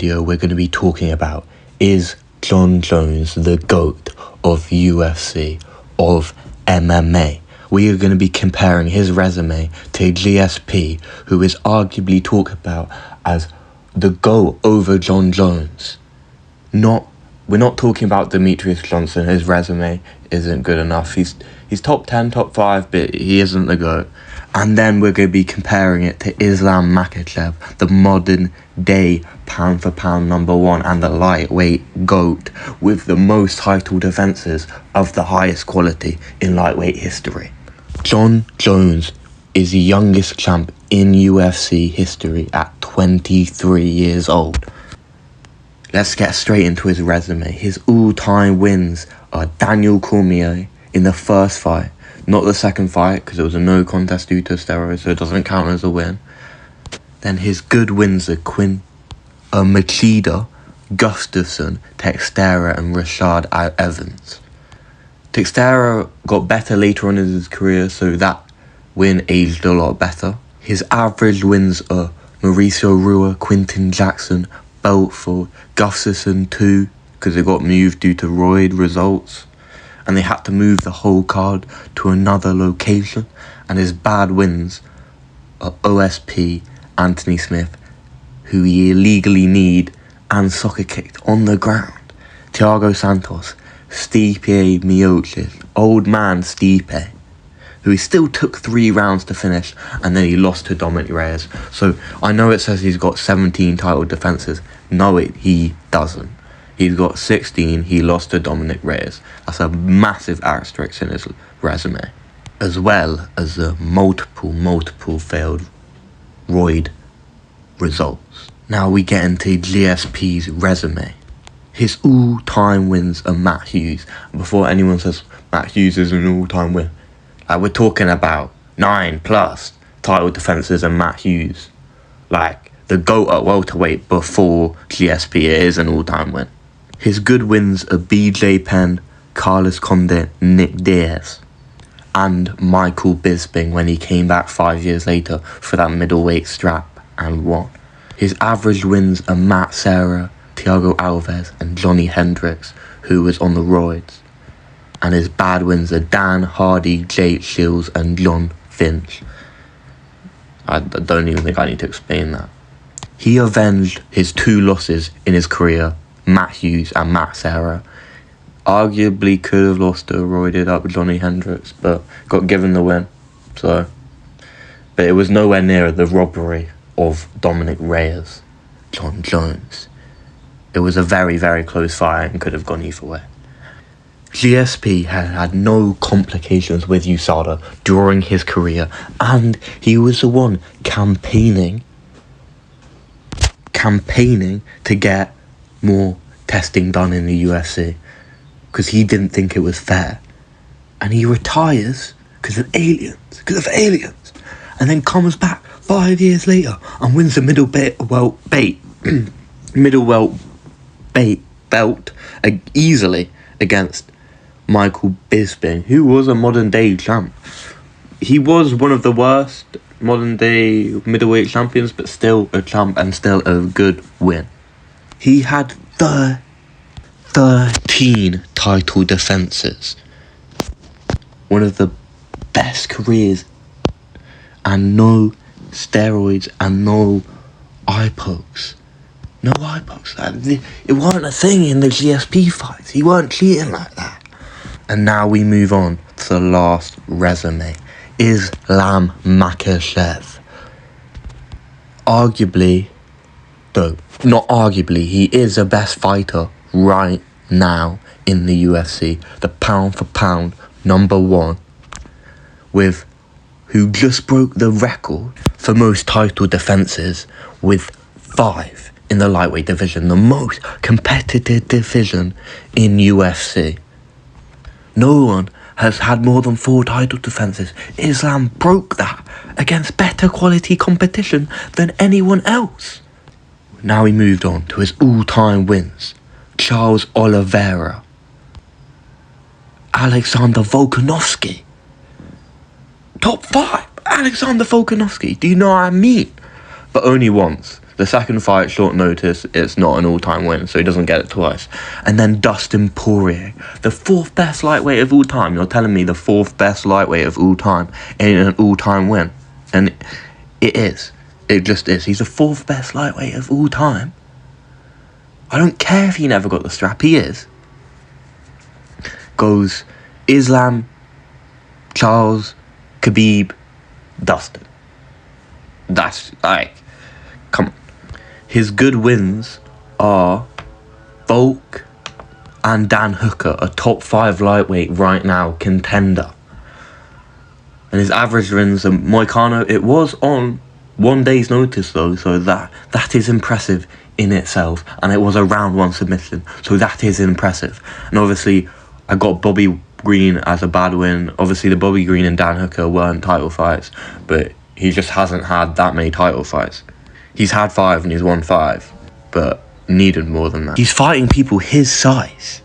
video we're going to be talking about is Jon Jones the GOAT of UFC, of MMA. We are going to be comparing his resume to GSP, who is arguably talked about as the GOAT over Jon Jones. We're not talking about Demetrius Johnson. His resume isn't good enough. He's top 10, top 5, but he isn't the GOAT. And then we're going to be comparing it to Islam Makhachev, the modern day pound for pound number 1 and the lightweight GOAT with the most title defenses of the highest quality in lightweight history. Jon Jones is the youngest champ in UFC history at 23 years old. Let's get straight into his resume. His all-time wins are Daniel Cormier in the first fight, not the second fight because it was a no contest due to steroids, so it doesn't count as a win. Then his good wins are Machida, Gustafsson, Teixeira and Rashad Evans. Teixeira got better later on in his career, so that win aged a lot better. His average wins are Mauricio Rua, Quinton Jackson, Belfort, Gustafsson 2 because it got moved due to roid results, and they had to move the whole card to another location. And his bad wins are OSP, Anthony Smith, who he illegally kneed and soccer kicked on the ground, Thiago Santos, Stipe Miocic, old man Stipe, who he still took 3 rounds to finish, and then he lost to Dominic Reyes. So I know it says he's got 17 title defenses. No, he doesn't. He's got 16. He lost to Dominic Reyes. That's a massive asterisk in his resume, as well as the multiple failed roid results. Now we get into GSP's resume. His all-time wins are Matt Hughes. Before anyone says Matt Hughes is an all-time win, we're talking about 9+ title defenses and Matt Hughes. Like the GOAT at welterweight before GSP is an all-time win. His good wins are BJ Penn, Carlos Condit, Nick Diaz, and Michael Bisping when he came back 5 years later for that middleweight strap and won. His average wins are Matt Serra, Thiago Alves and Johnny Hendricks, who was on the roids. And his bad wins are Dan Hardy, Jake Shields and John Finch. I don't even think I need to explain that. He avenged his 2 losses in his career, Matt Hughes and Matt Serra. Arguably could have lost to a roided up Johnny Hendricks, but got given the win. But it was nowhere near the robbery of Dominic Reyes, Jon Jones. It was a very, very close fight and could have gone either way. GSP had no complications with USADA during his career, and he was the one campaigning to get more testing done in the UFC because he didn't think it was fair. And he retires because of aliens, and then comes back 5 years later and wins the middleweight belt easily against Michael Bisping, who was a modern day champ. He was one of the worst modern day middleweight champions, but still a champ and still a good win. He had 13 title defenses, one of the best careers, and no steroids and no eye pokes. No eye pokes. It wasn't a thing in the GSP fights. He weren't cheating like that. And now we move on to the last resume, Islam Makhachev. He is the best fighter right now in the UFC, the pound for pound number 1, who just broke the record for most title defenses with 5 in the lightweight division, the most competitive division in UFC. No one has had more than 4 title defenses. Islam broke that against better quality competition than anyone else. Now he moved on to his all-time wins. Charles Oliveira, Alexander Volkanovski. Top 5, Alexander Volkanovski. Do you know what I mean? But only once. The second fight, short notice, it's not an all-time win, so he doesn't get it twice. And then Dustin Poirier, the 4th best lightweight of all time. You're telling me the 4th best lightweight of all time ain't an all-time win? And it is. It just is. He's the 4th best lightweight of all time. I don't care if he never got the strap. He is. Goes Islam, Charles, Khabib, Dustin. That's like, come on. His good wins are Volk and Dan Hooker, a top 5 lightweight right now contender. And his average wins are Moicano. It was on 1 day's notice though, so that is impressive in itself. And it was a round 1 submission, so that is impressive. And obviously, I got Bobby Green as a bad win. Obviously, the Bobby Green and Dan Hooker weren't title fights, but he just hasn't had that many title fights. He's had 5 and he's won 5, but needed more than that. He's fighting people his size,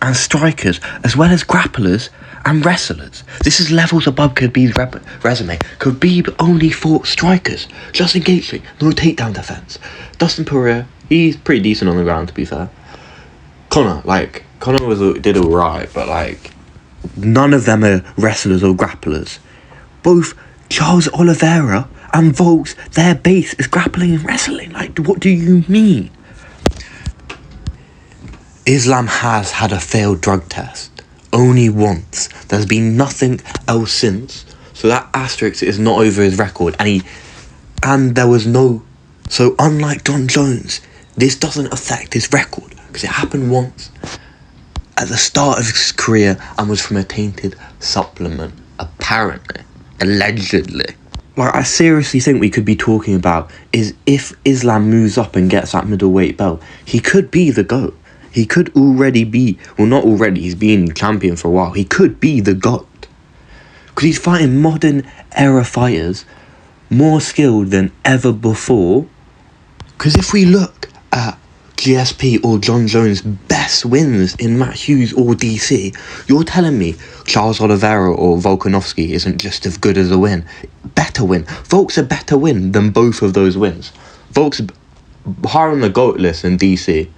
and strikers, as well as grapplers and wrestlers. This is levels above Khabib's resume. Khabib only fought strikers. Justin Gaethje, no takedown defense. Dustin Poirier, he's pretty decent on the ground, to be fair. Conor did alright, but like, none of them are wrestlers or grapplers. Both Charles Oliveira and Volks, their base is grappling and wrestling. Like, what do you mean? Islam has had a failed drug test. Only once. There's been nothing else since. So that asterisk is not over his record. And there was no... So unlike Jon Jones, this doesn't affect his record, because it happened once at the start of his career and was from a tainted supplement, apparently, allegedly. Like, I seriously think we could be talking about is if Islam moves up and gets that middleweight belt, he could be the GOAT. He could already be, well, not already, he's been champion for a while. He could be the GOAT. Because he's fighting modern era fighters more skilled than ever before. Because if we look at GSP or Jon Jones' best wins in Matt Hughes or DC, you're telling me Charles Oliveira or Volkanovski isn't just as good as a win? Better win. Volk's a better win than both of those wins. Volk's higher on the GOAT list than DC,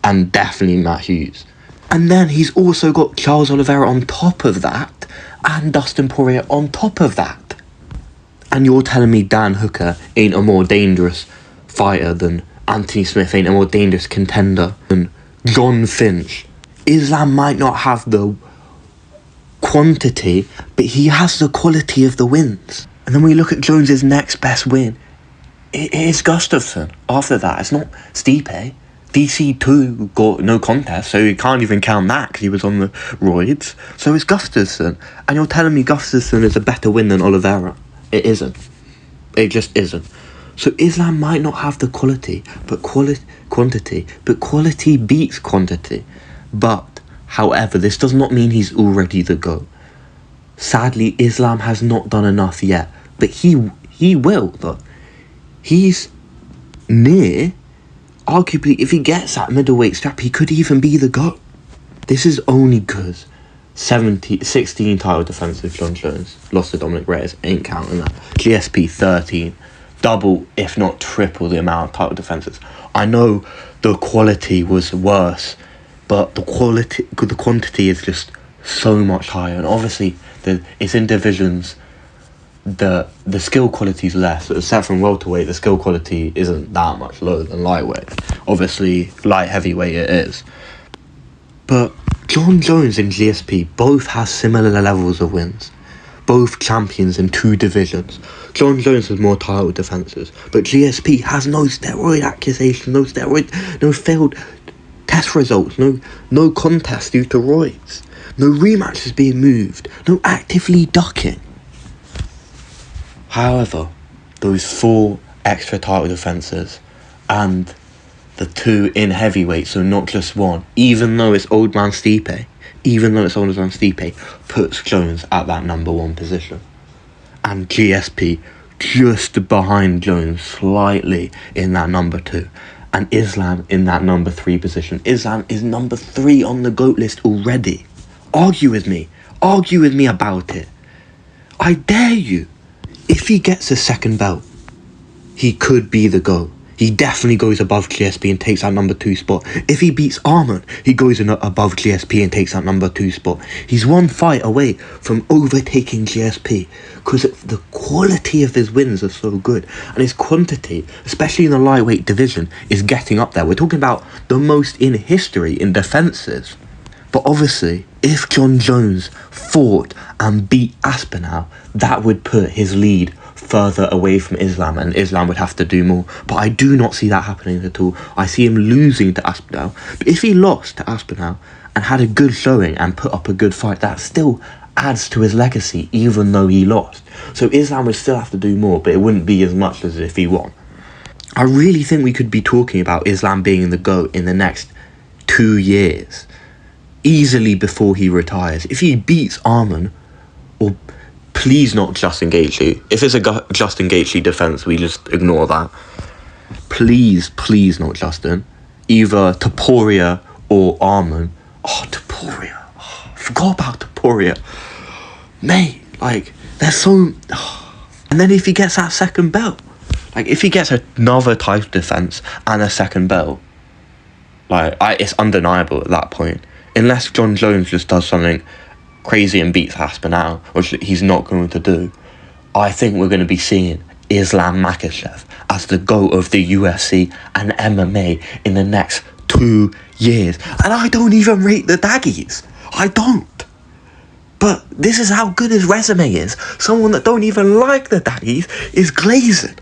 and definitely Matt Hughes. And then he's also got Charles Oliveira on top of that, and Dustin Poirier on top of that. And you're telling me Dan Hooker ain't a more dangerous fighter than Anthony Smith, ain't a more dangerous contender than John Finch. Islam might not have the quantity, but he has the quality of the wins. And then we look at Jones's next best win. It is Gustafsson. After that, it's not Stipe. DC2 got no contest, so you can't even count that because he was on the roids. So it's Gustafsson. And you're telling me Gustafsson is a better win than Oliveira? It isn't. It just isn't. So Islam might not have the quality, but quantity. But quality beats quantity. But, however, this does not mean he's already the GOAT. Sadly, Islam has not done enough yet. But he will, though. He's near. Arguably, if he gets that middleweight strap, he could even be the GOAT. This is only because 16 title defenses Jon Jones lost to Dominic Reyes, ain't counting that. GSP 13. Double, if not triple, the amount of title defenses. I know the quality was worse, but the quantity is just so much higher. And obviously, it's in divisions. The skill quality is less. Except from welterweight, the skill quality isn't that much lower than lightweight. Obviously, light heavyweight it is. But Jon Jones and GSP both have similar levels of wins. Both champions in 2 divisions. Jon Jones has more title defenses, but GSP has no steroid accusation, no failed test results, no contest due to roids, no rematches being moved, no actively ducking. However, those 4 extra title defenses and the 2 in heavyweight, so not just 1, even though it's old man Stipe, puts Jones at that number 1 position. And GSP just behind Jones, slightly in that number 2. And Islam in that number 3 position. Islam is number 3 on the GOAT list already. Argue with me about it. I dare you. If he gets a second belt, he could be the GOAT. he definitely goes above GSP and takes that number 2 spot. If he beats Arman, he goes above GSP and takes that number 2 spot. He's one fight away from overtaking GSP because the quality of his wins are so good, and his quantity, especially in the lightweight division, is getting up there. We're talking about the most in history in defenses. But obviously, if Jon Jones fought and beat Aspinall, that would put his lead further away from Islam, and Islam would have to do more. But I do not see that happening at all. I see him losing to Aspinall. But if he lost to Aspinall and had a good showing and put up a good fight, that still adds to his legacy, even though he lost. So Islam would still have to do more, but it wouldn't be as much as if he won. I really think we could be talking about Islam being the GOAT in the next 2 years, easily before he retires. If he beats Arman, or please not Justin Gaethje. If it's a Justin Gaethje defense, we just ignore that. Please not Justin. Either Topuria or Arman. Oh, Topuria. Oh, I forgot about Topuria. Mate, like, there's so... Oh. And then if he gets that second belt, like, if he gets another title defense and a second belt, like, it's undeniable at that point. Unless Jon Jones just does something crazy and beats Aspinall, which he's not going to do, I think we're going to be seeing Islam Makhachev as the GOAT of the UFC and MMA in the next 2 years. And I don't even rate the Daggies. I don't. But this is how good his resume is. Someone that don't even like the Daggies is glazing.